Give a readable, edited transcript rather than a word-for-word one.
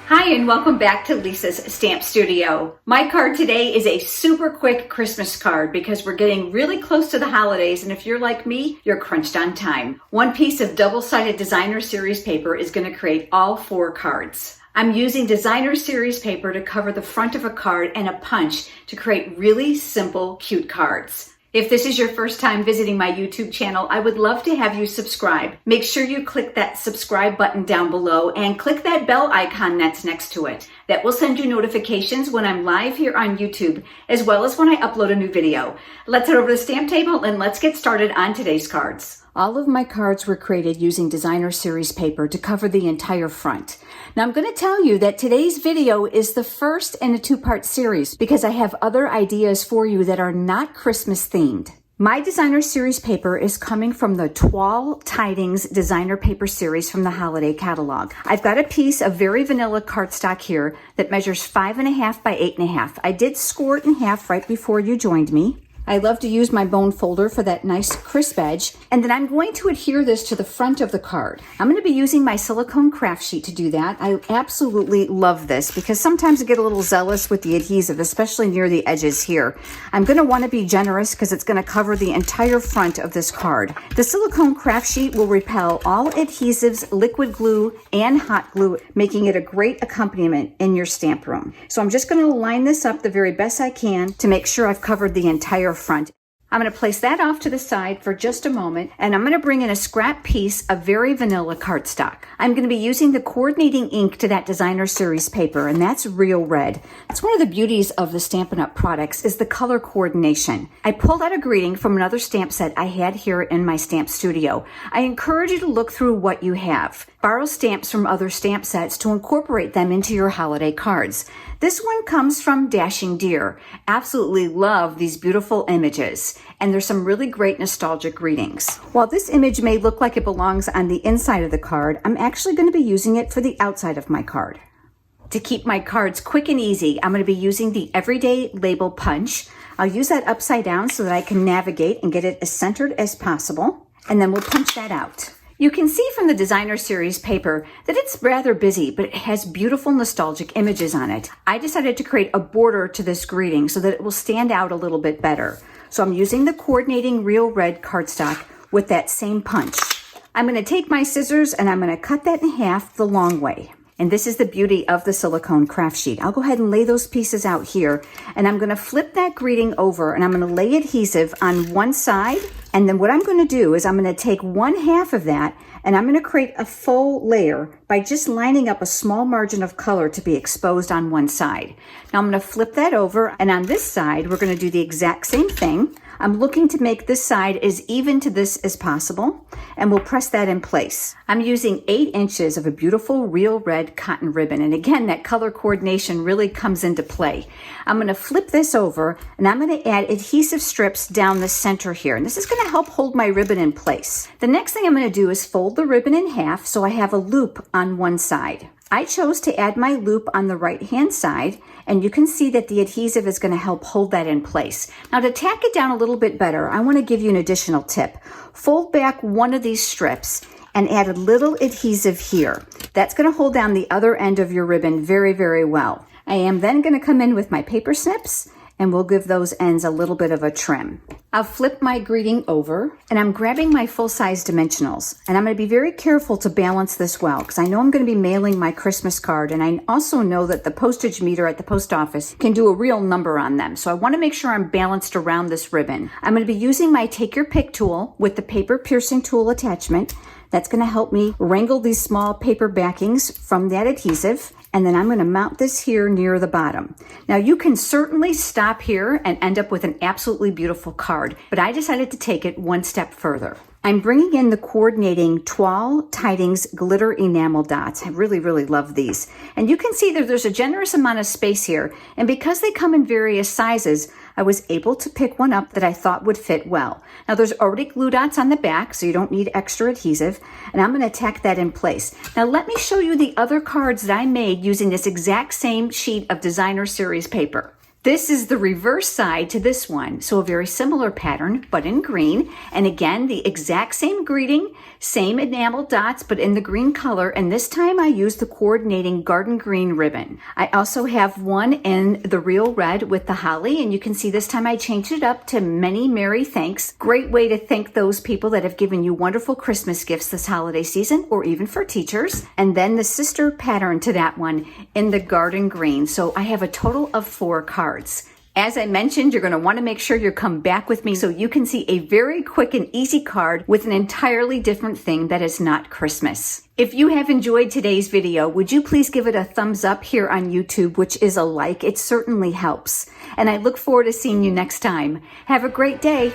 Hi, and welcome back to Lisa's Stamp Studio. My card today is a super quick Christmas card because we're getting really close to the holidays, and if you're like me, you're crunched on time. One piece of double-sided designer series paper is going to create all 4 cards. I'm using designer series paper to cover the front of a card and a punch to create really simple, cute cards. If this is your first time visiting my YouTube channel, I would love to have you subscribe. Make sure you click that subscribe button down below and click that bell icon that's next to it. That will send you notifications when I'm live here on YouTube, as well as when I upload a new video. Let's head over to the stamp table and let's get started on today's cards. All of my cards were created using designer series paper to cover the entire front. Now I'm going to tell you that today's video is the first in a 2-part series because I have other ideas for you that are not Christmas themed. My designer series paper is coming from the Toile Tidings designer paper series from the holiday catalog. I've got a piece of very vanilla cardstock here that measures 5.5 by 8.5. I did score it in half right before you joined me. I love to use my bone folder for that nice crisp edge, and then I'm going to adhere this to the front of the card. I'm going to be using my silicone craft sheet to do that. I absolutely love this because sometimes I get a little zealous with the adhesive, especially near the edges here. I'm going to want to be generous because it's going to cover the entire front of this card. The silicone craft sheet will repel all adhesives, liquid glue, and hot glue, making it a great accompaniment in your stamp room. So I'm just going to line this up the very best I can to make sure I've covered the entire front. I'm going to place that off to the side for just a moment, and I'm going to bring in a scrap piece of very vanilla cardstock. I'm going to be using the coordinating ink to that designer series paper, and that's real red. That's one of the beauties of the Stampin' Up! Products is the color coordination. I pulled out a greeting from another stamp set I had here in my stamp studio. I encourage you to look through what you have. Borrow stamps from other stamp sets to incorporate them into your holiday cards. This one comes from Dashing Deer. Absolutely love these beautiful images. And there's some really great nostalgic greetings. While this image may look like it belongs on the inside of the card, I'm actually going to be using it for the outside of my card. To keep my cards quick and easy, I'm going to be using the Everyday Label Punch. I'll use that upside down so that I can navigate and get it as centered as possible. And then we'll punch that out. You can see from the designer series paper that it's rather busy, but it has beautiful nostalgic images on it. I decided to create a border to this greeting so that it will stand out a little bit better. So I'm using the coordinating real red cardstock with that same punch. I'm going to take my scissors and I'm going to cut that in half the long way. And this is the beauty of the silicone craft sheet. I'll go ahead and lay those pieces out here, and I'm going to flip that greeting over and I'm going to lay adhesive on one side. And then what I'm going to do is I'm going to take 1/2 of that and I'm going to create a full layer by just lining up a small margin of color to be exposed on one side. Now I'm going to flip that over, and on this side, we're going to do the exact same thing. I'm looking to make this side as even to this as possible, and we'll press that in place. I'm using 8 inches of a beautiful real red cotton ribbon, and again, that color coordination really comes into play. I'm going to flip this over, and I'm going to add adhesive strips down the center here, and this is going to help hold my ribbon in place. The next thing I'm going to do is fold the ribbon in half so I have a loop on one side. I chose to add my loop on the right-hand side, and you can see that the adhesive is going to help hold that in place. Now, to tack it down a little bit better, I want to give you an additional tip. Fold back one of these strips and add a little adhesive here. That's going to hold down the other end of your ribbon very, very well. I am then going to come in with my paper snips, and we'll give those ends a little bit of a trim. I'll flip my greeting over, and I'm grabbing my full-size dimensionals, and I'm going to be very careful to balance this well because I know I'm going to be mailing my Christmas card, and I also know that the postage meter at the post office can do a real number on them, so I want to make sure I'm balanced around this ribbon. I'm going to be using my Take Your Pick tool with the paper piercing tool attachment. That's going to help me wrangle these small paper backings from that adhesive. And then I'm going to mount this here near the bottom. Now you can certainly stop here and end up with an absolutely beautiful card, but I decided to take it one step further. I'm bringing in the coordinating Toile Tidings glitter enamel dots. I really, really love these. And you can see that there's a generous amount of space here. And because they come in various sizes, I was able to pick one up that I thought would fit well. Now there's already glue dots on the back, so you don't need extra adhesive. And I'm going to tack that in place. Now let me show you the other cards that I made using this exact same sheet of designer series paper. This is the reverse side to this one. So a very similar pattern, but in green. And again, the exact same greeting, same enamel dots, but in the green color. And this time I used the coordinating garden green ribbon. I also have one in the real red with the holly. And you can see this time I changed it up to many merry thanks. Great way to thank those people that have given you wonderful Christmas gifts this holiday season, or even for teachers. And then the sister pattern to that one in the garden green. So I have a total of 4 cards. As I mentioned, you're going to want to make sure you come back with me so you can see a very quick and easy card with an entirely different thing that is not Christmas. If you have enjoyed today's video, would you please give it a thumbs up here on YouTube, which is a like? It certainly helps. And I look forward to seeing you next time. Have a great day.